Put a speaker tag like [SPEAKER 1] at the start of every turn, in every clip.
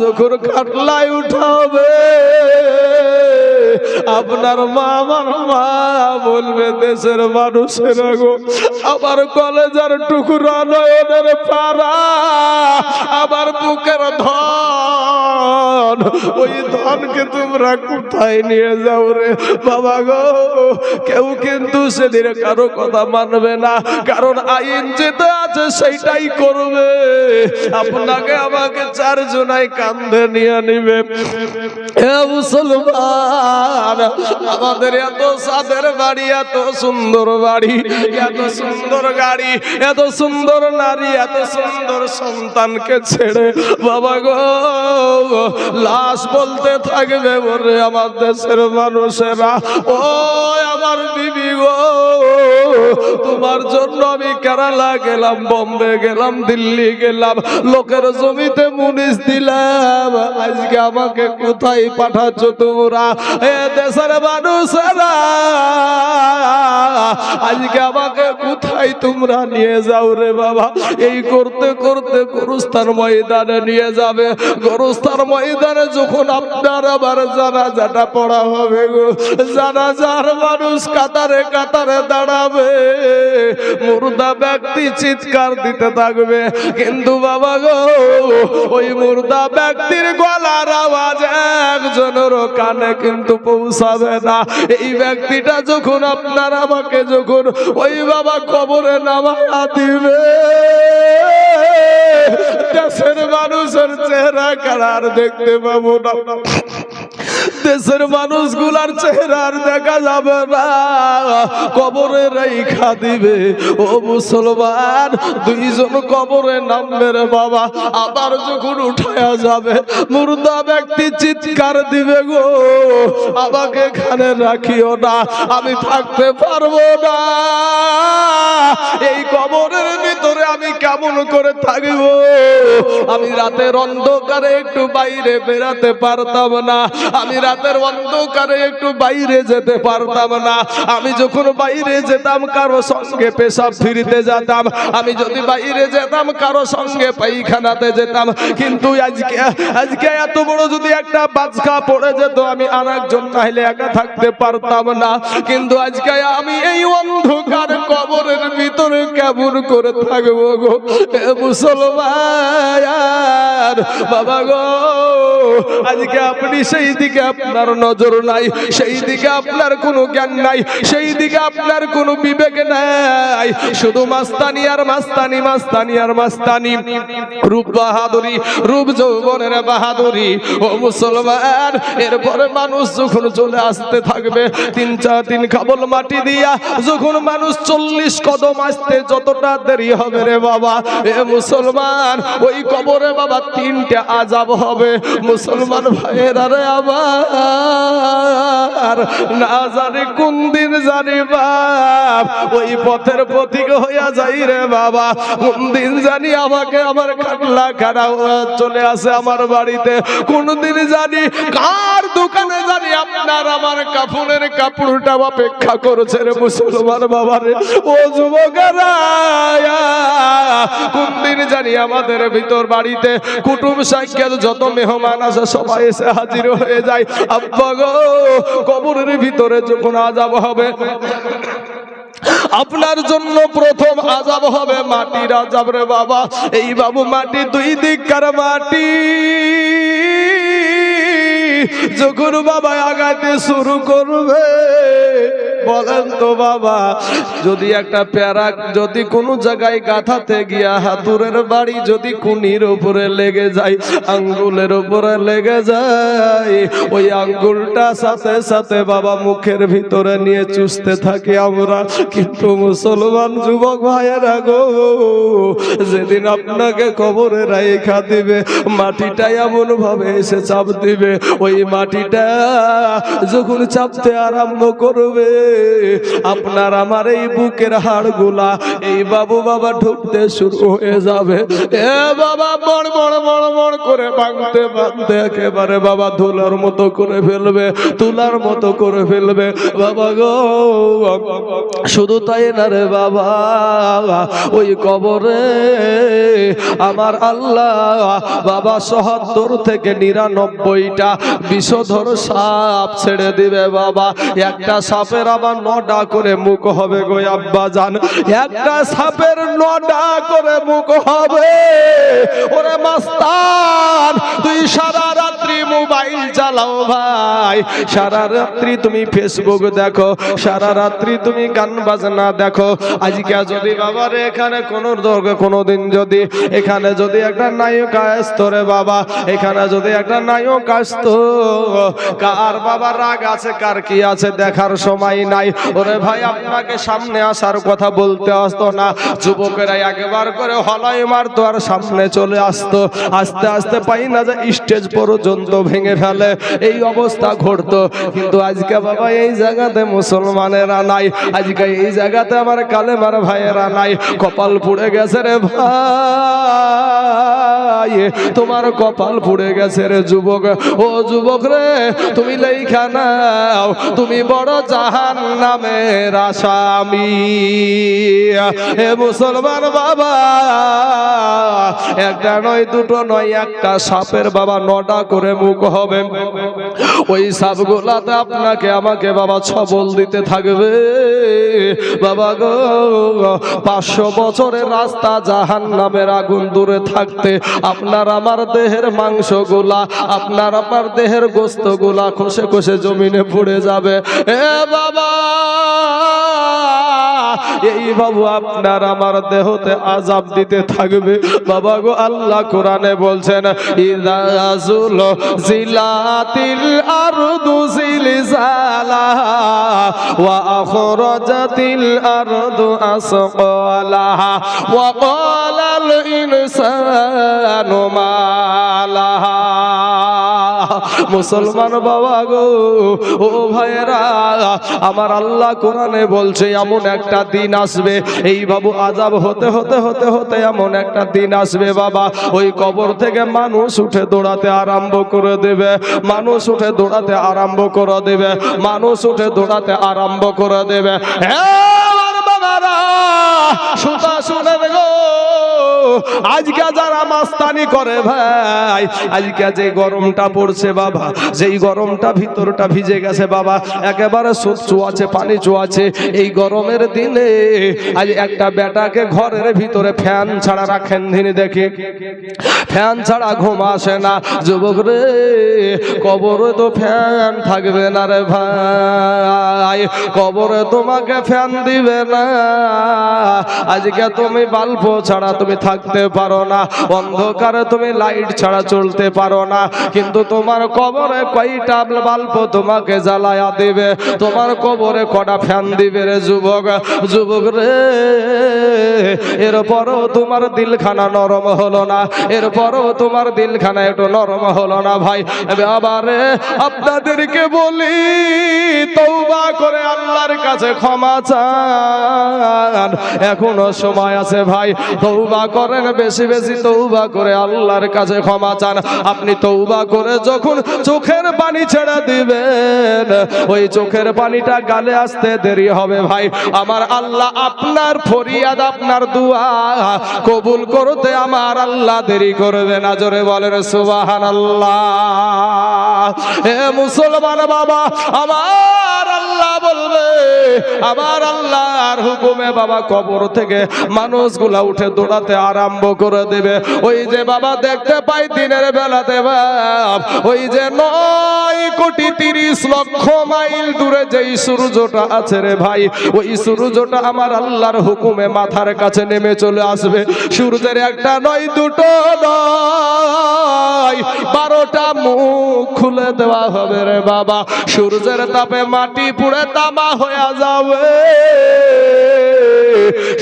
[SPEAKER 1] যখন খাটলায় উঠাবে আপনার মা আমার মা বলবে দেশের মানুষেরা গো আমার কলেজের টুকরা নয়নের পারা আমার বুকের ধন ওই ধনকে তোমরা কোথায় নিয়ে যাও রে বাবা গো। কেউ কিন্তু সেদিন কারো কথা মানবে না, কারণ আইন যেটা আছে সেইটাই করবে। আপনাকে আমাকে চারজনাই কান্ধে নিয়ে নিবে। হে মুসলমান, আমাদের এত সাদের বাড়ি, এত সুন্দর বাড়ি, এত সুন্দর গাড়ি, এত সুন্দর নারী, এত সুন্দর সন্তানকে ছেড়ে বাবা গো লাশ বলতে থাকবে বলে আমার দেশের মানুষেরা, ও আমার বিবি গো তোমার জন্য আমি কেরালা গেলাম, বম্বে গেলাম, দিল্লি গেলাম, লোকের জমিতে মুনিশ দিলাম, আজকে আমাকে কোথায় পাঠাচ্ছ তোমরা? এ দেশের মানুষেরা আজকে আমাকে কোথায় তোমরা নিয়ে যাও রে বাবা? এই করতে করতে গোরস্থান ময়দানে নিয়ে যাবে। গোরস্থান ময়দানে যখন আপনার আবার জানাজাটা পড়া হবে গো, জানাজার মানুষ কাতারে কাতারে দাঁড়াবে, মুর্দা ব্যক্তি চিৎকার দিতে থাকবে, কিন্তু বাবা গো ওই মুর্দা ব্যক্তির গলার আওয়াজ একজনেরও কানে কিন্তু পৌঁছাবে না। এই ব্যক্তিটা যখন আপনার আমাকে যখন ওই বাবা কবরে নামায়া দিবে, দেশের মানুষের চেহারা কারার দেখতে পাবো না, দেশের মানুষগুলার চেহারা আর দেখা যাবে না, কবরে রেখা দিবে। ও মুসলমান, দুইজন কবরে নামবে রে বাবা, আবার যখন উঠায়া যাবে মুর্দা ব্যক্তি চিৎকার দিবে, গো আমাকে এখানে রাখিও না, আমি থাকতে পারবো না, এই কবরের ভিতরে আমি কেমন করে থাকবো? আমি রাতের অন্ধকারে একটু বাইরে বেরাতে পারতাম না, আমি রাতের অন্ধকারে একটু বাইরে যেতে পারতাম না, আমি যখন বাইরে যেতাম কারো সঙ্গে পেশাব ফিরিতে যেতাম, আমি যদি বাইরে যেতাম কারো সঙ্গে পায়খানাতে যেতাম, কিন্তু আজকে এত বড় যদি একটা বাজকা পড়ে যেত আমি আর একজন নাইলে একা থাকতে পারতাম না, কিন্তু আজকে আমি এই অন্ধকার কবরের ভিতরে কেমন করে থাকবো গো? মুসলমান বাবা গো, আজকে আপনি সেই দিকে আপনার নজর নাই, সেই দিকে আপনার কোনো জ্ঞান নাই, সেই দিকে আপনার কোনো বিবেক নাই, শুধু মাস্তানি আর মাস্তানি, মাস্তানি আর মাস্তানি, রূপ বাহাদুরি, রূপ যৌবনের বাহাদুরি। ও মুসলমান, এরপরে মানুষ যখন চলে আসতে থাকবে তিন চার দিন কাবল মাটি দিয়া, যখন মানুষ 40 কদম আসতে যতটা দেরি হবে রে বাবা, এ মুসলমান ওই কবরে বাবা 3টে আযাব হবে। মুসলমান ভাইয়েরা রে আমার, না জানি কোন দিন জানি বাপ ওই পথের পথিক হইয়া যাই রে বাবা, কোন দিন জানি আমাকে আমার খাটলা খাড়া চলে আসে আমার বাড়িতে, কোন দিন জানি কার দোকানে জানি আপনার আমার কাপড়ের কাপড়টা অপেক্ষা করছে রে মুসলমান বাবা রে। ও যুবকেরা, কোন দিন জানি আমাদের ভিতর বাড়িতে কুটুম সাক্ষাৎ যত মেহমান আসে সবাই এসে হাজির হয়ে যায়। আব্বা গো, কবরের ভিতরে যখন আযাব হবে আপনার জন্য প্রথম আযাব হবে মাটির আযাব রে বাবা। এই বাবু মাটি দুই দিককার মাটি, যখন বাবা আগাতে শুরু করবে, বলেন তো বাবা, যদি একটা প্যারা যদি কোনো জায়গায় গাথাতে গিয়া হাতুরের বাড়ি যদি কুনির উপরে লেগে যায়, আঙ্গুলের উপরে লেগে যায়, ওই আঙ্গুলটা সাথে সাথে বাবা মুখের ভিতরে নিয়ে চুষতে থাকি আমরা। কিন্তু মুসলমান যুবক ভাইয়েরা গো, যেদিন আপনাকে কবরে রাইখা দিবে, মাটিটা এমন ভাবে এসে চাপ দিবে, ওই মাটিটা যখন চাপতে আরম্ভ করবে আপনার আমার এই বুকের হাড়গুলা এই বাবু বাবা ঢুকতে শুরু হয়ে যাবে। এ বাবা বড় বড় বড় বড় করে ভাঙতে ভাঙতে একেবারে বাবা ধুলার মতো করে ফেলবে, তুলার মতো করে ফেলবে বাবা গো। শুধু তাই না রে বাবা, ওই কবরে আমার আল্লাহ বাবা ৭৭ থেকে ৯৯টা বিষধর সাপ ছেড়ে দিবে বাবা। একটা সাপের আবার ৯টা করে মুখ হবে গো আব্বা জান, একটা সাপের ৯টা করে মুখ হবে। ওরে মাস্তান, তুই সারা রাত্রি মোবাইল চালাও ভাই, সারা রাত্রি তুমি ফেসবুক দেখো, সারা রাত্রি তুমি গান বাজনা দেখো। আজকে যদি বাবার এখানে কোনো দিন যদি এখানে যদি একটা নায়ক আসতো রে বাবা, এখানে যদি একটা নায়ক আসতো, কার বাবা রাগ আছে কার কি আছে দেখার সময় নাই। ওরে ভাই আপনাকে সামনে আসার কথা বলতে আসতো না, যুবকেরা একবার করে হলাই মারতো আর সামনে চলে আসতো। আস্তে আস্তে পাই না যে স্টেজ পর্যন্ত ভেঙে ফেলে, এই অবস্থা ঘটতো। কিন্তু আজকে বাবা এই জায়গাতে মুসলমানেরা নাই, আজকে এই জায়গাতে আমার কালেমার ভাইয়েরা নাই। কপাল পুড়ে গেছে রে ভাই, তোমার কপাল পুড়ে গেছে রে যুবক। ও যুবক রে, তুমি লেখা নাও, তুমি বড় জাহান্নামের আসামি। হে মুসলমান বাবা, একটা নয় দুটো নয়, একটা সাপের বাবা ৯টা করে মুখ হবে। ওই সাপগুলাতে আপনাকে আমাকে বাবা ছবল দিতে থাকবে বাবা গো। ৫০০ বছরের রাস্তা জাহান্নামের আগুন দূরে থাকতে আপনার আমার দেহের মাংসগুলা, আপনার আমার দেহের গোস্তগুলা খসে খসে জমিনে পড়ে যাবে। এ বাবা, এই বাবু আপনার আমার দেহতে আযাব দিতে থাকবে বাবা গো। আল্লাহ কোরআনে বলছেন, ইযা জিলাতিল আরদু জিলজালাহা ওয়া আখরাজাতিল আরদু আসকালাহা ওয়া ক্বালাল ইনসানু মা লাহা। মুসলমান বাবা গো, ও ভাইরা আমার, আল্লাহ কোরআনে বলছে এমন একটা দিন আসবে, এই বাবু আযাব হতে হতে হতে হতে এমন একটা দিন আসবে বাবা, ওই কবর থেকে মানুষ উঠে দৌড়াতে আরম্ভ করে দেবে, মানুষ উঠে দৌড়াতে আরম্ভ করে দেবে, মানুষ উঠে দৌড়াতে আরম্ভ করে দেবে। আমার বাবারা সুতা শুনে গো, আজকে যারা মাস্তানি করে ভাই, আজকে যে গরমটা পড়ছে বাবা, যেই গরমটা ভিতরটা ভিজে গেছে বাবা, একেবারে চুয়াছে পানি চুয়াছে। এই গরমের দিনে আজ একটা বেটাকে ঘরের ভিতরে ফ্যান ছাড়া রাখেন দিনে দেখি, ফ্যান ছাড়া ঘুম আসে না। যুবক রে, কবরে তো ফ্যান থাকবে না রে ভাই, কবরে তোমাকে ফ্যান দিবে না। আজকে তুমি বাল্ব ছাড়া তুমি থাকতে পারো না, অন্ধকারে তুমি লাইট ছাড়া চলতে পারো না, কিন্তু তোমার কবরে কয়টা বাল্ব তোমাকে জ্বালায়া দিবে, তোমার কবরে কটা ফ্যান দিবে রে যুবক। যুবক রে, এরপরও তোমার দিলখানা নরম হলো না, এরপরও তোমার দিলখানা একটু নরম হলো না ভাই। আবারে আপনাদেরকে বলি, তওবা করে আল্লাহর কাছে ক্ষমা চান, এখনো সময় আছে ভাই। তওবা করেন, বেশি বেশি তওবা করে আল্লাহর কাছে ক্ষমা চান। আপনি তওবা করে যখন চোখের পানি ছেড়ে দিবেন, ওই চোখের পানিটা গালে আসতে দেরি হবে ভাই। আমার আল্লাহ আপনার ফরিয়াদ, আপনার দুআ কবুল করতে আমার আল্লাহ দেরি করবে না। জোরে বলেন সুবহানাল্লাহ। হে মুসলমান বাবা, আমার আল্লাহ বলবে, আমার আল্লাহর হুকুমে বাবা কবর থেকে মানুষগুলা উঠে দৌড়াতে আরম্ভ করে দেবে। ওই যে বাবা দেখতে পাই দিনের বেলাতে বাপ, ওই যে ৯,৩০,০০,০০০ মাইল দূরে যেই সূর্যটা আছে রে ভাই, ওই সূর্যটা আমার আল্লাহর হুকুমে মাথার কাছে নেমে চলে আসবে। সূর্যের একটা নয়, দুটো নয়, 12টা মুখ খুলে দেওয়া হবে রে বাবা। সূর্যের তাপে মাটি পুড়ে তামা হয়ে যাবে,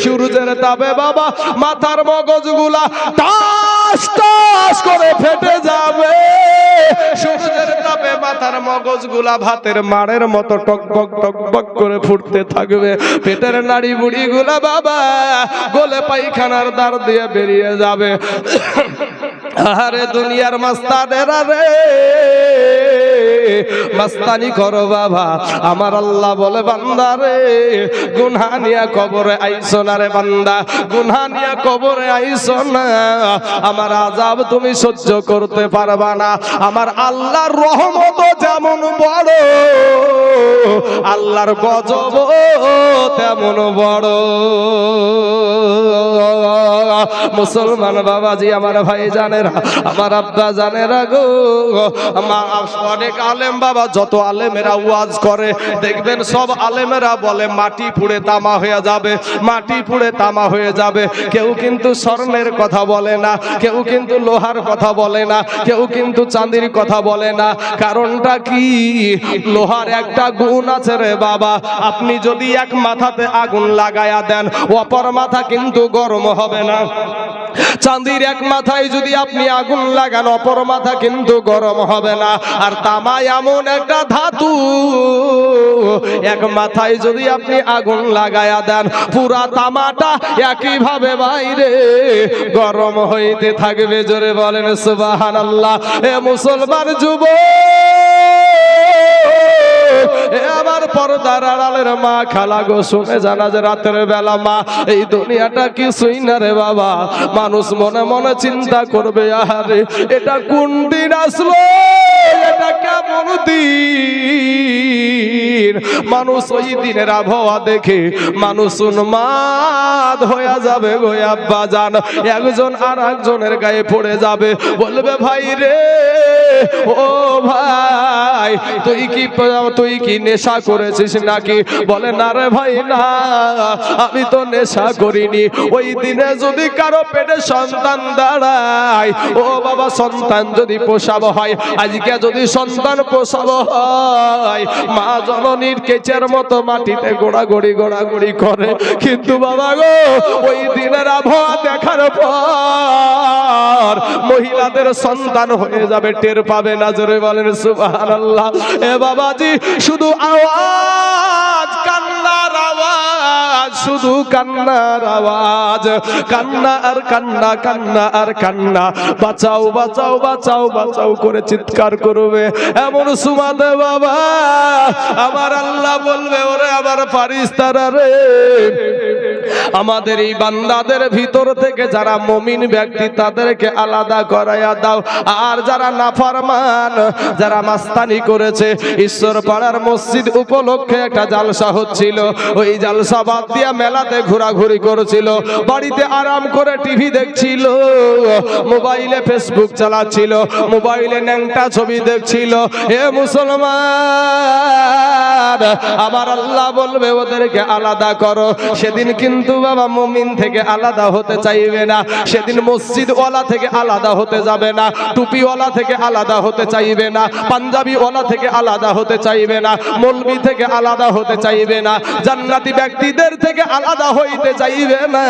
[SPEAKER 1] সূর্যের তাপে বাবা মাথার মগজগুলা টাস টাস করে ফেটে যাবে, সূর্যের তাপে মাথার মগজগুলা ভাতের মাড়ের মতো টকবক টকবক করে ফুটতে থাকবে, পেটের নাড়ি বুড়িগুলা বাবা গলে পায়খানার দ্বার দিয়ে বেরিয়ে যাবে। আরে দুনিয়ার মাস্তানেরা রে, মাস্তানি করো বাবা। আমার আল্লাহ বলে বান্দা রে, গুনাহ নিয়া কবরে আইসো না রে বান্দা, গুনাহ নিয়া কবরে আইসো না। আমার আযাব তুমি সহ্য করতে পারবা না। আমার আল্লাহর রহমত যেমন বড়, আল্লাহর গজব তেমন বড়। মুসলমান বাবাজি, আমার ভাই জানেরা, আমার আব্বা জানেরা গো, অনেক আলেম বাবা, যত আলেমেরা ওয়াজ করে দেখবেন সব আলেমেরা বলে মাটি পুড়ে তামা হয়ে যাবে, মাটি পুড়ে তামা হয়ে যাবে। কেউ কিন্তু স্বর্ণের কথা বলে না, কেউ কিন্তু লোহার কথা বলে না, কেউ কিন্তু চাঁদির কথা বলে না। কারণটা কি? লোহার একটা গুণ আছে রে বাবা, আপনি যদি এক মাথাতে আগুন লাগায়া দেন অপর মাথা কিন্তু গরম হবে না। চাঁদির এক মাথায় যদি আপনি আগুন লাগান অপর মাথা কিন্তু গরম হবে না। আর তামা এমন একটা ধাতু, এক মাথায় যদি আপনি আগুন লাগায়া দেন পুরা তামাটা একইভাবে বাইরে গরম হইতে থাকবে। জোরে বলেন সুবহানাল্লাহ। এ মুসলমান আমার পর্দার আড়ালের মা খালা গো, শুনে জানা যে রাতের বেলা মা, এই দুনিয়াটা কিছুই না রে বাবা। মানুষ মনে মনে চিন্তা করবে, আরে এটা কোন দিন আসলো, এটা কেমন দিন। মানুষ ওই দিনের আবহাওয়া দেখে মানুষ উন্মাদ হয়ে যাবে গো আব্বা জান। একজন আর একজনের গায়ে পড়ে যাবে, বলবে ভাই রে, ও ভাই তুই কি নেশা করেছিস নাকি? বলে না রে ভাই না, আমি তো নেশা করিনি। ওই দিনে যদি কারো পেটে সন্তান দাঁড়ায়, ও বাবা সন্তান যদি প্রসব হয়, আজকে যদি সন্তান প্রসব হয়, মা জননীর কেচের মতো মাটিতে গোড়াগড়ি গোড়াগড়ি করে। কিন্তু বাবা গো, ওই দিনের আবহাওয়া দেখার পর মহিলাদের সন্তান হয়ে যাবে, টের পাবে না। জোরে বলেন সুবহানাল্লাহ। এ বাবাজি, শুধু আওয়াজ, কান্নার আওয়াজ, শুধু কান্নার আওয়াজ, কান্না আর কান্না, কান্না আর কান্না। বাঁচাও বাঁচাও বাঁচাও বাঁচাও করে চিৎকার করবে এমন সুমাতে বাবা আমার আল্লাহ বলবে, ওরে আমার ফারিস্তারা রে, আমাদের এই বান্দাদের ভিতর থেকে যারা মুমিন ব্যক্তি তাদেরকে আলাদা করায়া দাও। আর যারা নাফরমান, যারা মাস্তানি করেছে, ঈশ্বর পাড়ার মসজিদ উপলক্ষে একটা জালসা হচ্ছিল, ওই জালসা বাদ দিয়া মেলাতে ঘোরাঘুরি করেছিল, বাড়িতে আরাম করে টিভি দেখছিল, মোবাইলে ফেসবুক চালাচ্ছিল, মোবাইলে ন্যাংটা ছবি দেখছিল। হে মুসলমান, আমার আল্লাহ বলবে ওদেরকে আলাদা করো। সেদিন কিন্তু বাবা মুমিন থেকে আলাদা হতে চাইবে না, সেদিন মসজিদওয়ালা থেকে আলাদা হতে যাবে না, টুপিওয়ালা থেকে আলাদা হতে চাইবে না, পাঞ্জাবিওয়ালা থেকে আলাদা হতে চাইবে না, মৌলবি থেকে আলাদা হতে চাইবে না, জান্নাতি ব্যক্তিদের থেকে আলাদা হইতে চাইবে না।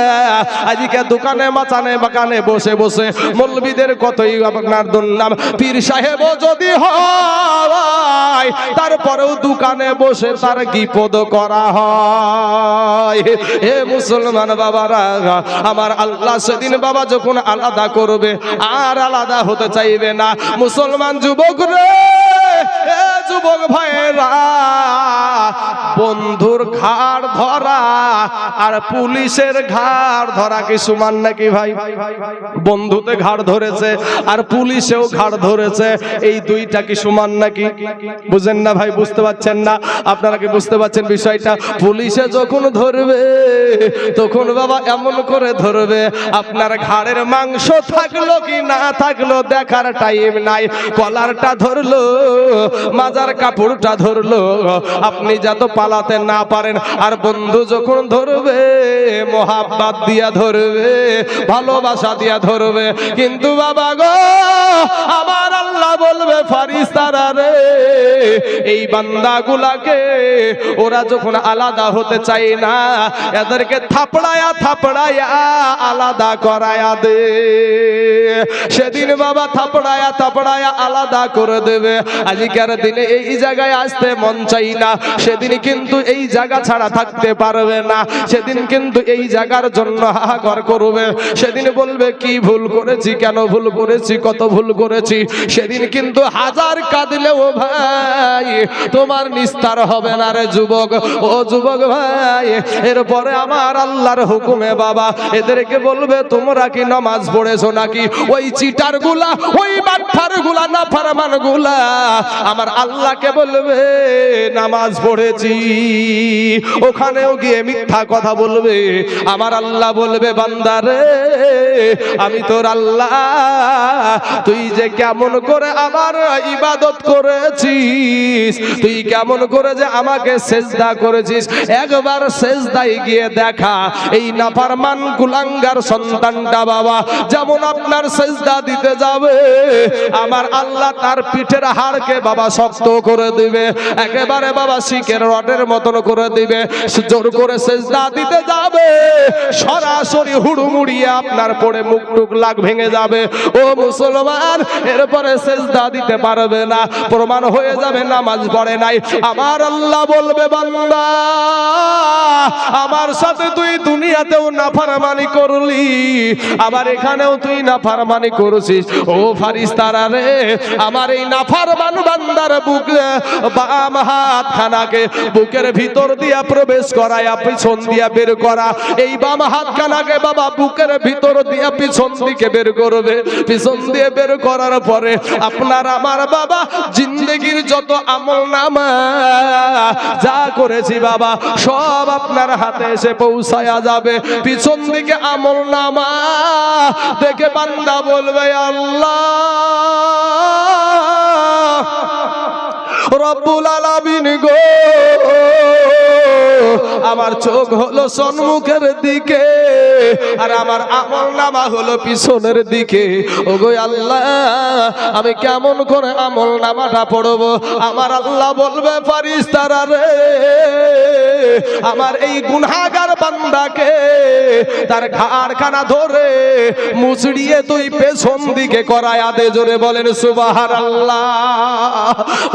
[SPEAKER 1] আজকে দোকানে মাচানে বাগানে বসে বসে মৌলবিদের কতই আপনার দুর্নাম, পীর সাহেবও যদি হয় তারপরেও দোকানে বসে তার গিপদ করা হয়। হে মুসলমান বাবারা, আমার আল্লাহ সেদিন বাবা যখন আলাদা করবে আর আলাদা হতে চাইবে না। মুসলমান যুবক রে, যুবক ভাইরা, বন্ধুর ঘাড় ধরা আর পুলিশের ঘাড় ধরা কি সমান নাকি ভাই? বন্ধুতে ঘাড় ধরেছে আর পুলিশেও ঘাড় ধরেছে, এই দুইটা কি সমান নাকি? বুঝেন না ভাই? বুঝতে পারছেন না? আপনারা কি বুঝতে পারছেন বিষয়টা? পুলিশে যখন ধরবে তখন বাবা এমন করে ধরবে, আপনার ঘাড়ের মাংস থাকলো কি না থাকলো দেখার টাইম নাই। কলারটা ধরলো, মাজার কাপড়টা ধরলো, আপনি যত পালাতে না পারেন। আর বন্ধু যখন ধরবে মোহাব্বত দিয়া ধরবে, ভালোবাসা দিয়া ধরবে। কিন্তু বাবা গো, আমার আল্লাহ বলবে ফারিস্তারা রে, এই বান্দাগুলাকে ওরা যখন আলাদা হতে চায় না, এদেরকে থাপড়ায়া থাপড়ায়া আলাদা করায়া দে। সেদিন বাবা থাপড়ায়া থাপড়ায়া আলাদা করে দেবে। আজকের দিনে এই জায়গায় আসতে মন চাই না, সেদিন কিন্তু এই জায়গা ছাড়া থাকতে পারবে না। সেদিন কিন্তু এই জায়গার জন্য হাহাকার করবে। সেদিন বলবে কি ভুল করেছি, কেন ভুল করেছি, কত ভুল করেছি। সেদিন কিন্তু হাজার কাঁদলেও ভাই তোমার নিস্তার হবে না রে যুবক। ও যুবক ভাই, এরপরে আমার আল্লাহর হুকুমে বাবা এদেরকে বলবে তোমরা কি নামাজ পড়েছো নাকি? ওই চিটার গুলা, ওই বাটফার গুলা, নাফরমান গুলা আমার আল্লাহকে বলবে নামাজ পড়েছি। ওখানেও গিয়ে মিথ্যা কথা বলবে। আমার আল্লাহ বলবে বান্দারে আমি তোর আল্লাহ, তুই যে কেমন করে আমার ইবাদত করেছিস, তুই কেমন করে যে আমাকে সেজদা করেছিস, একবার সেজদায় গিয়ে দেখা। এই নাফরমান কুলাঙ্গার সন্তানটা বাবা যেমন আপনার সেজদা দিতে যাবে, আমার আল্লাহ তার পিঠের হাড়কে বাবা শক্ত করে দিবে, একেবারে বাবা শিকের রডের মতন করে দিবে। জোর করে সেজদা দিতে যাবে, সরাসরি হুড়মুড়িয়ে আপনার পড়ে মুখ টুক লাগ ভেঙে যাবে। ও মুসলমান, এরপরে সেজদা দিতে পারবে না, প্রমাণ হয়ে যাবে নামাজ পড়ে নাই। আমার আল্লাহ বলবে বান্দা আমার সাথে তুই দুনিয়াতেও নাফরমানি করলি, আবার এখানেও তুই নাফরমানি করেছিস। ও ফারিস্তারা রে, আমার এই নাফরমান বান্দার বুকে বাম হাত খানাকে বুকের ভিতর দিয়া প্রবেশ করায়া পিছন দিয়া বের করা। এই বাম হাত খানাকে বাবা বুকের ভিতর দিয়া পিছন দিকে বের করবে। পিছন দিয়ে বের করার পরে আপনার আমার বাবা জিন্দেগির যত আমল নামা যা করেছি বাবা সব আপনার হাতে এসে পৌঁছায়া যাবে। পিছন দিকে আমল নামা দেখে বান্দা বলবে আল্লাহ রব্বুল আলামিন গো, আমার চোখ হলো সম্মুখের দিকে আর আমার আমল নামা হলো পিছনের দিকে। ওগো আল্লাহ, আমি কেমন করে আমল নামাটা পড়বো? আমার আল্লাহ বলবে ফারিস্তারা রে, আমার এই গুনাহগার বান্দাকে তার ঘাড়খানা ধরে মুচড়িয়ে তুই পেছন দিকে করায়া দে। জোরে বলেন সুবহানাল্লাহ।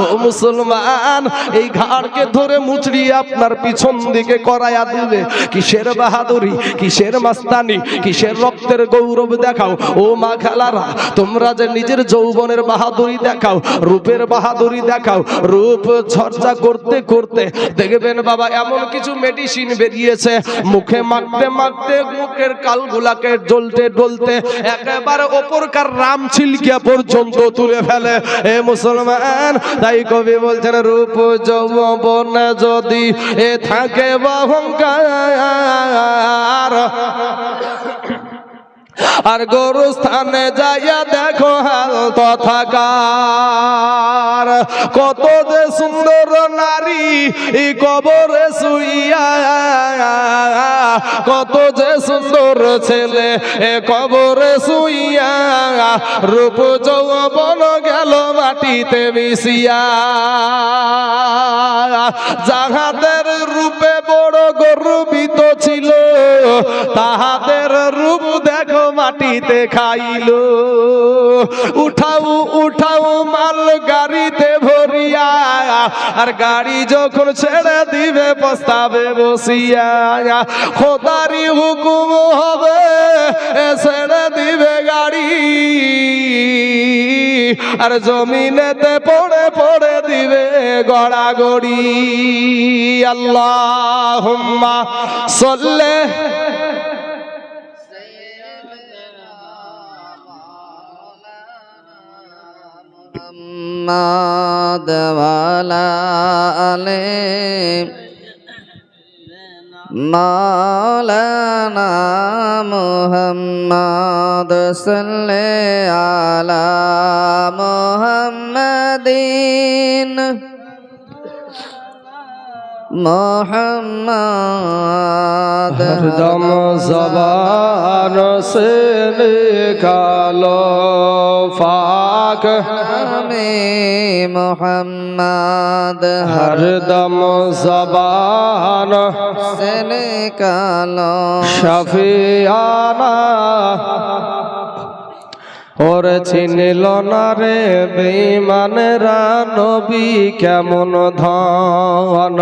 [SPEAKER 1] ও মুসলমান, এই ঘাড়কে ধরে মুচড়িয়ে আপনার পিছন দিকে করায়া দিবে। কিসের বাহাদুরি, কিসের মাস্তানি, কিসের রক্তের গৌরব দেখাও ও মা খালারা। তোমরা যে নিজের যৌবনের বাহাদুরি দেখাও, রূপের বাহাদুরি দেখাও, রূপ চর্চা করতে করতে দেখবেন বাবা এমন কিছু মেডিসিন বেরিয়েছে, মুখে মাখতে মাখতে মুখের কালগুলাকে জ্বলতে ডলতে একেবারে ওপরকার রাম ছিলকিয়া পর্যন্ত তুলে ফেলে। এ মুসলমান, তাই কবি বলছেন রূপ যৌবন যদি এ থাকে অহংকার, আর গরু স্থানে যাইয়া দেখো হাল তথাকার। কত যে সুন্দর নারী কবরে শুইয়া, কত যে সুন্দর ছেলে কবরে শুইয়া, রূপ যৌবন গেল মাটিতে মিশিয়া। যাহাদের রূপে বড় গর্বিত ছিল, তাহাদের রূপ দেখো মাটিতে খাইল। উঠাও উঠাও মাল গাড়িতে ভরিয়া, আর গাড়ি যখন ছেড়ে দিবে পস্তাবে বসিয়া। খোদারি হুকুম হবে ছেড়ে দিবে গাড়ি, আর জমিনেতে পড়ে পড়ে দিবে গড়াগড়ি। আল্লাহুম্মা সাল্লি
[SPEAKER 2] মুহাম্মাদ ওয়া আলা আলি মাওলানা মুহাম্মাদ সাল্লি আলা মুহাম্মাদিন मोहम्मद
[SPEAKER 1] हरदम ज़बान से निकालो पाक
[SPEAKER 2] हमें मोहम्मद
[SPEAKER 1] हरदम ज़बान
[SPEAKER 2] से निकालो
[SPEAKER 1] शफियाना और चिनिल ना रे बेईमानेরা নবী কেমন ধন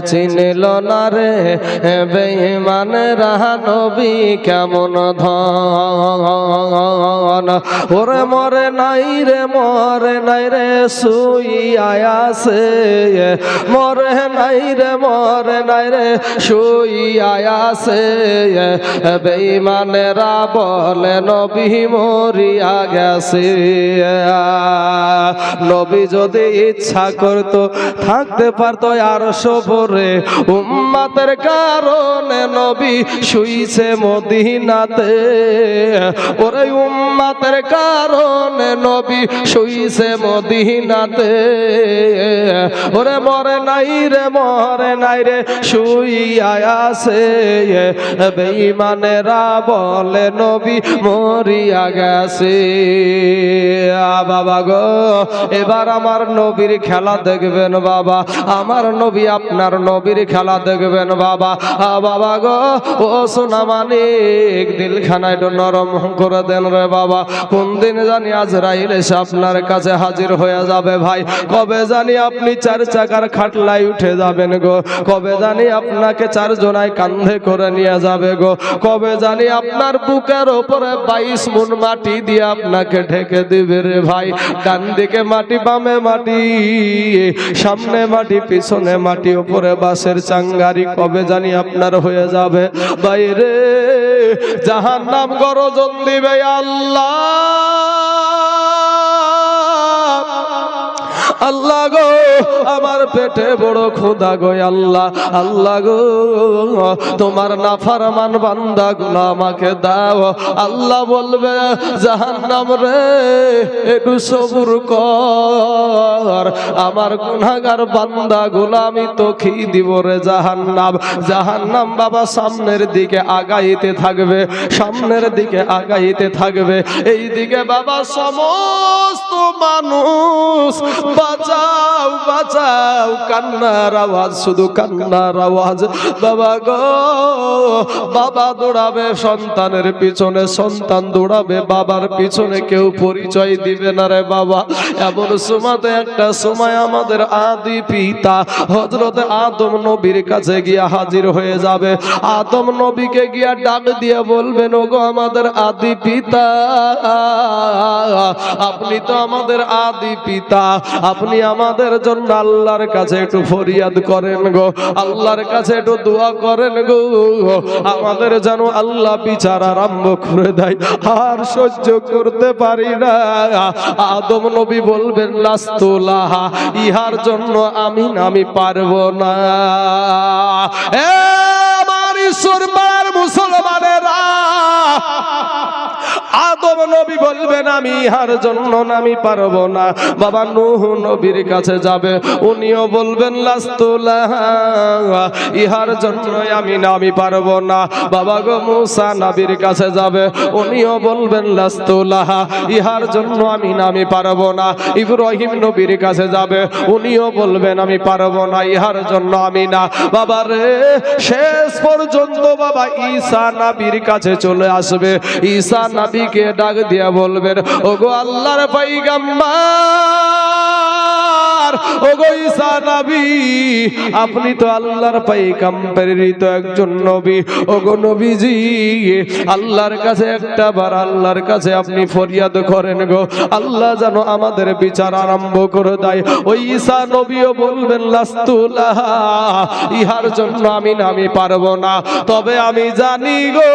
[SPEAKER 1] চিনিল না রে বেঈমানেরা নবী কেমন ধন ওরে মরে নাই রে শুইয়া আছে মরে নাই রে শুইয়া আছে বেঈমানেরা বলে নবী মরিয়া গেছে নবী যদি ইচ্ছা করত থাকতে পারতো আর সবরে উম্মতের কারণে নবী শুইছে মদিনাতে ওরে উম্মতের কারণে নবী শুইছে মদিনাতে ওরে মরে নাই রে শুইয়া আছে বেঈমানেরা বলে নবী মরিয়া গেছে বাবা গো এবার আমার নবীর খেলা দেখবেন বাবা আমার নবী আপনার নবীর খেলা দেখবেন বাবা বাবা গো ও সোনা মানিক দিলখানায় নরম করে দেন রে বাবা কোন দিন জানি আজরাইল এসে আপনার কাছে হাজির হয়ে যাবে ভাই কবে জানি আপনি চার চাকার খাটলায় উঠে যাবেন গো কবে জানি আপনাকে চারজনায় কাঁধে করে নিয়ে যাবে গো কবে জানি আপনার বুকের উপরে 22 মুন মাটি দিয়ে আপনাকে ঢেকে দিবে রে ভাই ডান দিকে মাটি বামে মাটি সামনে মাটি পিছনে মাটি উপরে বাসের চাঙ্গারি কবে জানি আপনার হয়ে যাবে বাইরে জাহান্নাম গর্জন দিবে আল্লাহ আল্লাহ গো আমার পেটে বড় ক্ষুধা গো আল্লাহ আল্লাহ গো তোমার নাফরমান বান্দাগুলো আমাকে দাও আল্লাহ বলবে জাহান্নাম রে একটু সবুর কর আমার গুনাহগার বান্দাগুলো আমি তো খেয়ে দিব রে জাহান্নাম জাহান্নাম বাবা সামনের দিকে আগাইতে থাকবে সামনের দিকে আগাইতে থাকবে এই দিকে বাবা সমস্ত মানুষ বাঁচাও বাঁচাও কান্নার আওয়াজ শুধু কান্নার আওয়াজ বাবা গো বাবা দৌড়াবে সন্তানের পিছনে সন্তান দৌড়াবে বাবার পিছনে কেউ পরিচয় দিবে না রে বাবা এমন সময়তে একটা সময় আমাদের আদি পিতা হযরত আদম নবীর কাছে গিয়া হাজির হয়ে যাবে আদম নবীকে গিয়া ডাক দিয়ে বলবেন ওগো আমাদের আদি পিতা আপনি তো আমাদের আদি পিতা আপনি আমাদের জন্য আল্লাহর কাছে একটু ফরিয়াদ করেন গো আল্লাহর কাছে একটু দোয়া করেন গো আমাদের যেন আল্লাহ বিচার আরম্ভ করে দেয় আর সহ্য করতে পারি না আদম নবী বলবেন লাস্তুলাহা ইহার জন্য আমি পারবো না এ আমার ঈশ্বর মুসলমানেরা আদম নবী বলবেন আমি ইহার জন্য আমি পারবো না বাবা নূহ নবীর কাছে যাবে উনিও বলবেন লাস্তুলাহা ইহার জন্য আমি পারবো না বাবা গো মুসা নবীর কাছে যাবে উনিও বলবেন লাস্তুলাহা ইহার জন্য আমি পারবো না ইব্রাহিম নবীর কাছে যাবে উনিও বলবেন আমি পারবো না ইহার জন্য আমি না বাবা রে শেষ পর্যন্ত বাবা ঈসা নবীর কাছে চলে আসবে ঈসা নবীকে ডাক দিয়া বলবেন ওগো আল্লাহর পয়গম্বর ওগো ঈসা নবী আপনি তো আল্লাহর পয়গম্বরেরই একজন নবী ওগো নবীজি আল্লাহর কাছে একটা বার আল্লাহর কাছে আপনি ফরিয়াদ করেন গো আল্লাহ যেন আমাদের বিচার আরম্ভ করে দেয় ওই ঈসা নবীও বলবেন লাস্তুলাহা ইহার জন্য আমি পারবো না তবে আমি জানি গো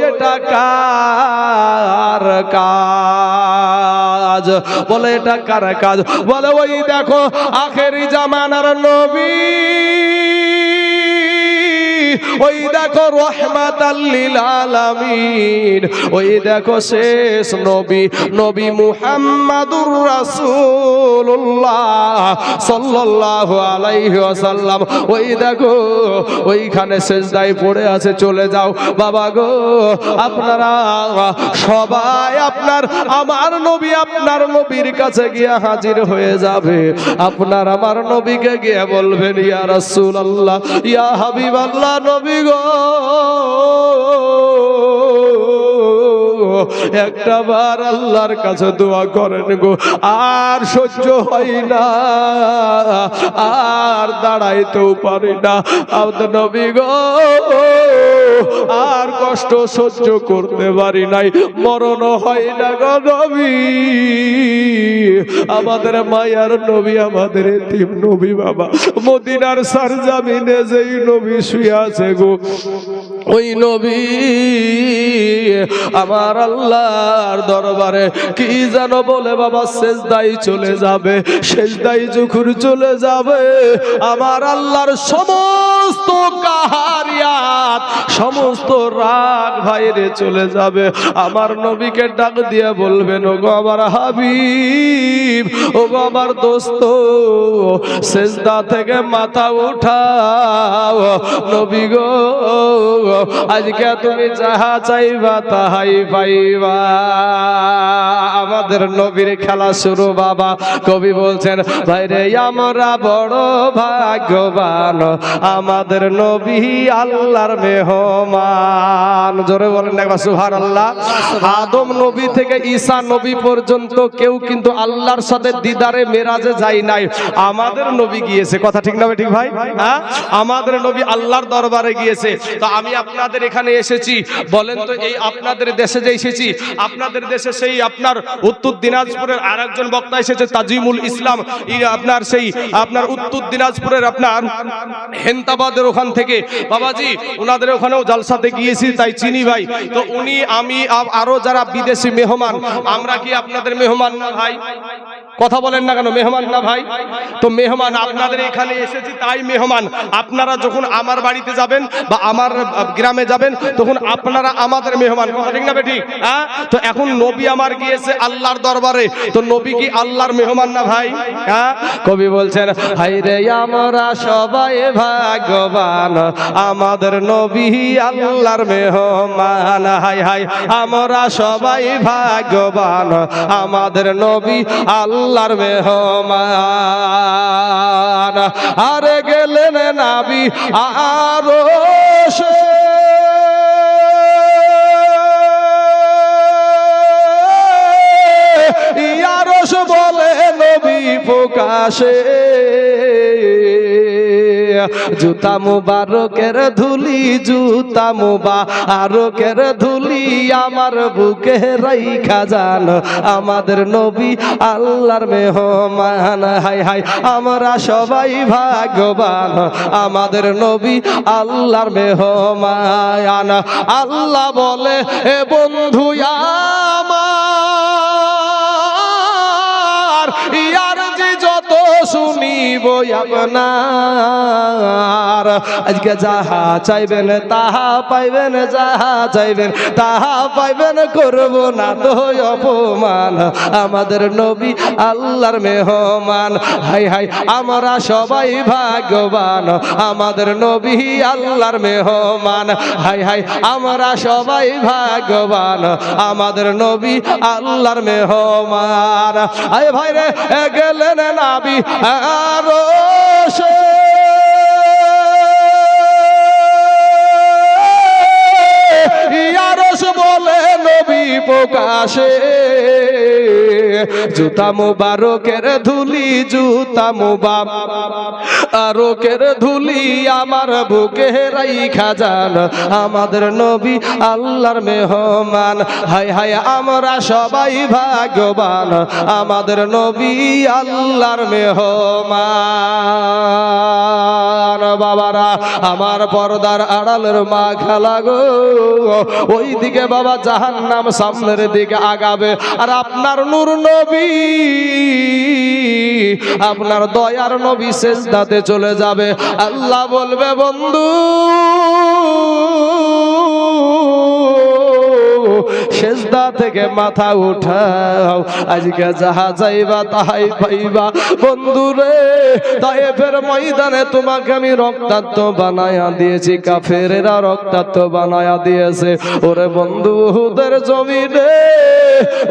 [SPEAKER 1] এটা কার কাজ বলে এটা কার কাজ বলে ওই দেখো আখেরি জামানার নবী ওই দেখো রাহমাতাল লিল আলামিন, ওই দেখো শেষ নবী নবী মুহাম্মাদুর রাসূলুল্লাহ সাল্লাল্লাহু আলাইহি ওয়াসাল্লাম, ওই দেখো ওইখানে সিজদায় পড়ে আছে। চলে যাও বাবা গো, আপনারা সবাই আমার নবী আপনার নবীর কাছে গিয়ে হাজির হয়ে যাবে। আপনার আমার নবীকে গিয়ে বলবেন, ইয়া রাসূলুল্লাহ, ইয়া হাবিবাল্লাহ, নবী গো, একটা বার আল্লাহর কাছে দোয়া করেন গো, আর সহ্য হয় না, আর দাঁড়াইতেও পারি না, আমাদের নবী গো, আর কষ্ট সহ্য করতে পারি নাই, মরণ হয় না গো নবী। আমাদের মায়ার নবী, আমাদের এতিম নবী বাবা, মদিনার সরজমিনে যেই নবী শুয়ে আছে গো, ওই নবী আমার আল্লাহর দরবারে কি যেন বলে বাবা, সেজদায় চলে যাবে। সেজদায় যখন চলে যাবে, আমার আল্লাহর সমস্ত কাহারিয়াত, সমস্ত রাগ বাইরে চলে যাবে। আমার নবীকে ডাক দিয়ে বলবেন, ও গো আমার হাবিব, ও গো আমার দোস্ত, সেজদা থেকে মাথা উঠাও। নবী গো, আজকে তুমি যাহা চাইবা তাহাই পাইবা। আমাদের নবীর খেলা শুরু বাবা। কবি বলছেন, ভাইরে আমরা বড় ভাগ্যবান, আমাদের নবী আল্লাহর মেহমান। জোরে বলেন একবার সুবহানাল্লাহ। আদম নবী থেকে ঈসা নবী পর্যন্ত কেউ কিন্তু আল্লাহর সাথে দিদারে মেরাজে যায় নাই, আমাদের নবী গিয়েছে। কথা ঠিক না ঠিক ভাই? হ্যাঁ, আমাদের নবী আল্লাহর দরবারে গিয়েছে। তো আমি আপনাদের এখানে এসেছি, বলেন তো এই আপনাদের দেশে যে এসেছি, আপনাদের দেশে সেই আপনার উত্তর দিনাজপুরের আরেকজন বক্তা এসেছে তাজিমুল ইসলাম, আপনার সেই আপনার উত্তর দিনাজপুরের আপনার হেন্তাবাদের ওখান থেকে বাবাজি, ওনাদের ওখানেও জালসাতে গিয়েছি, তাই চিনি ভাই। তো উনি, আমি, আরো যারা বিদেশি মেহমান, আমরা কি আপনাদের মেহমান না ভাই? কথা বলেন না কেন, মেহমান না ভাই? তো মেহমান আপনাদের এখানে এসেছি, তাই মেহমান। আপনারা যখন আমার বাড়িতে যাবেন বা আমার গ্রামে যাবেন, তখন আপনারা আমাদের মেহমান। কথা ঠিক না ঠিক? হ্যাঁ, তো এখন নবী আমার গিয়েছে আল্লাহর দরবারে, তো নবী কি আল্লাহর মেহমান না ভাই? হ্যাঁ, কবি বলছেন, হাই রে আমরা সবাই ভাগ্যবান, আমাদের নবী আল্লাহর মেহমান। হাই হাই আমরা সবাই ভাগ্যবান, আমাদের নবী আল্লাহর মেহমান। আরে গেলেন নবী আরশে, আরশ বলে নবী প্রকাশে, জুতা মুবারকের ধুলি, জুতা মুবারকের ধুলি আমার বুকে রাইখা যান, আমাদের নবী আল্লাহর মেহমান। হাই হাই আমরা সবাই ভাগ্যবান, আমাদের নবী আল্লাহর মেহমান। আল্লাহ বলে, এ বন্ধু আমার, ইয়ার যে যত শুনিব আপনার, আজকে যাহা চাইবেন তাহা পাইবেন, যাহা চাইবেন তাহা পাইবেন, করব না তো অপমান, আমাদের নবী আল্লাহর মেহমান। হাই হাই আমরা সবাই ভাগ্যবান, আমাদের নবী আল্লাহর মেহমান। হাই হাই আমরা সবাই ভাগ্যবান, আমাদের নবী আল্লাহর মেহমান। আয় ভাই রে, গেলেন নবী আরশে, আরশ বলে নবী প্রকাশে, জুতা মুবারকের ধুলি, জুতা মুবারকের ধুলি আমার বুকে রাইখা যান, আমাদের নবী আল্লাহর মেহমান। হাই হাই আমরা সবাই ভাগ্যবান, আমাদের নবী আল্লাহর মেহমান। বাবারা আমার পর্দার আড়ালের মা খেলা গো, ওই দিকে বাবা জাহান্নাম সামনের দিকে আগাবে, আর আপনার নূর নবী আপনার দয়ার নবী সিজদাতে চলে যাবে। আল্লাহ বলবে বন্ধু সিজদা থেকে মাথা উঠাও, আজকে যাহা চাইবা তাহাই পাইবা। বন্ধু রে, তায়েফের ময়দানে তোমাকে আমি রক্তাক্ত বানায়া দিয়েছি, কাফেরেরা রক্তাক্ত বানায়া দিয়েছে। ওরে বন্ধু, উহুদের জমিনে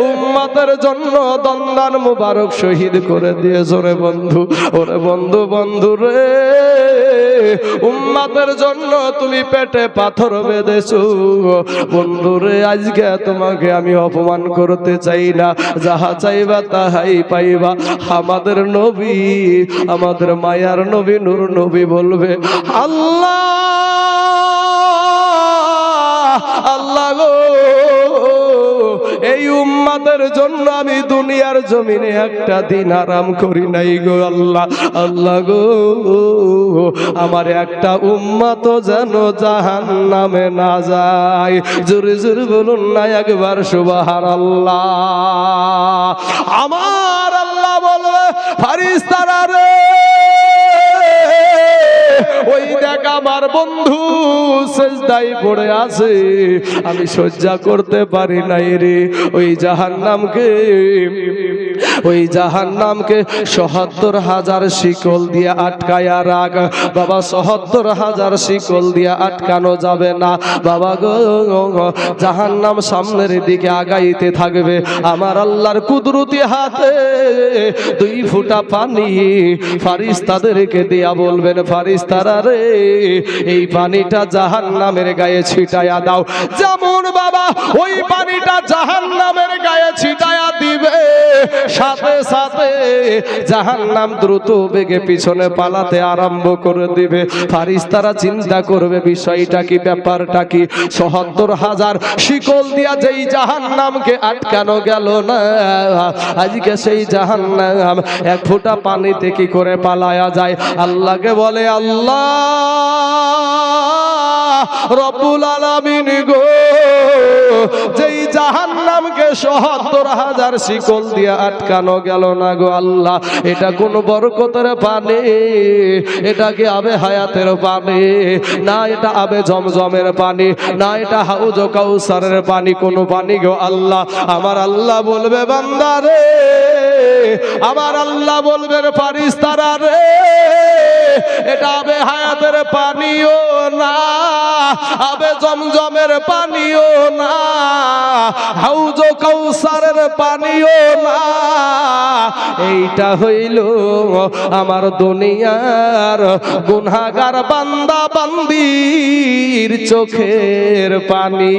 [SPEAKER 1] উম্মতের জন্য দন্দান মুবারক শহীদ করে দিয়েছ রে বন্ধু। ওরে বন্ধু, বন্ধু রে, উম্মতের জন্য তুমি পেটে পাথর বেঁধেছো। বন্ধু রে, আজকে তোমাকে আমি অপমান করতে চাই না, যাহা চাইবা তাহাই পাইবা। আমাদের নবী, আমাদের মায়ার নবী নূর নবী বলবে আল্লাহ আল্লাহ গো, এই উম্মতের জন্য আমি দুনিয়ার জমিনে একটা দিন আরাম করি নাই গো আল্লাহ। আল্লাহ গো, আমার একটা উম্মত যেন জাহান্নামে না যায়। জোরে জোরে বলুন না একবার সুবহানাল্লাহ। আমার আল্লাহ বলবে ফারিস্তারা রে, ওই দেখ আমার বন্ধু সিজদায় পড়ে আছে, আমি সহ্য করতে পারি নাই রে। ওই জাহান্নামকে, ওই জাহান্নামকে ৭৭,০০০ শিকল দিয়ে আটকায়া রাখ বাবা। ৭৭,০০০ শিকল দিয়ে আটকানো যাবে না বাবা গো। জাহান্নাম সামনের দিকে আগাইতে থাকবে। আমার আল্লাহর কুদরতি হাতে 2 ফোঁটা পানি ফারিস্তাদেরকে দিয়া বলবেন ফারিস্তারা রে, এই পানিটা জাহান্নামের গায়ে ছিটায়া দাও। যেমন বাবা ওই পানিটা জাহান্নামের গায়ে ছিটায়া দিবে, সাথে সাথে জাহান্নাম দ্রুত বেগে পিছনে পালাতে আরম্ভ করে দিবে। ফারিস্তারা চিন্তা করবে বিষয়টা কি, ব্যাপারটা কি। ৭৭,০০০ শিকল দিয়া যেই জাহান্নামকে আটকানো গেল না, আজকে সেই জাহান্নাম 1 ফোঁটা পানিতে কি করে পালায়া যায়। আল্লাহকে বলে আল্লাহ রব্বুল আলামিন গো, যেই জাহান্নামকে ৭৭,০০০ শিকল দিয়ে আটকানো গেল না গো আল্লাহ, এটা কোন বরকতের পানি? এটা কি আবে হায়াতের পানি? না এটা আবে জমজমের পানি? না এটা হাউজ কাউসারের পানি? কোন পানি গো আল্লাহ? আমার আল্লাহ বলবে বান্দা রে, আমার আল্লাহ বলবেন ফারিস্তারা রে, এটা আবে হায়াতের পানিও না, আবে জমজমের পানিও না, হাউজ কাউসারের পানিও না। এইটা হইল আমার দুনিয়ার গুনাহগার বান্দা বান্দির চোখের পানি।